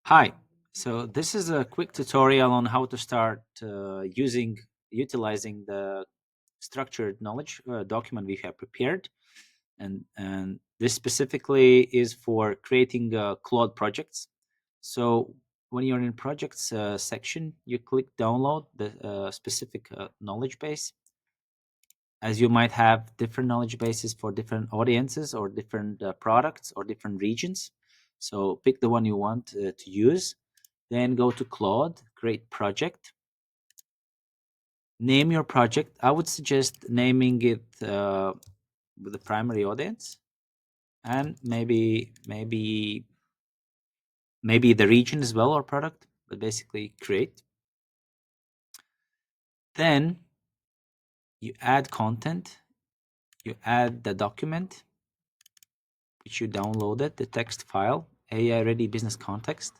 Hi. So this is a quick tutorial on how to start utilizing the structured knowledge document we have prepared, and this specifically is for creating Claude projects. So when you're in projects section, you click download the specific knowledge base, as you might have different knowledge bases for different audiences or different products or different regions. So pick the one you want to use. Then go to Claude, create project. Name your project. I would suggest naming it with the primary audience, and maybe the region as well or product, but basically create. Then you add content. You add the document which you downloaded, the text file, AI ready business context.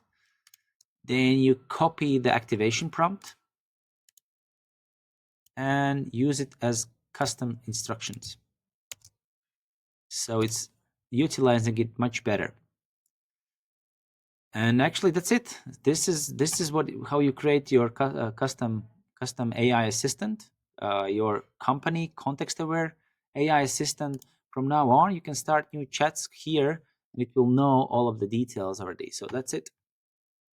Then you copy the activation prompt and use it as custom instructions. So it's utilizing it much better. And actually, that's it. This is how you create your custom AI assistant, your company context aware AI assistant. From now on, you can start new chats here, and it will know all of the details already. So that's it.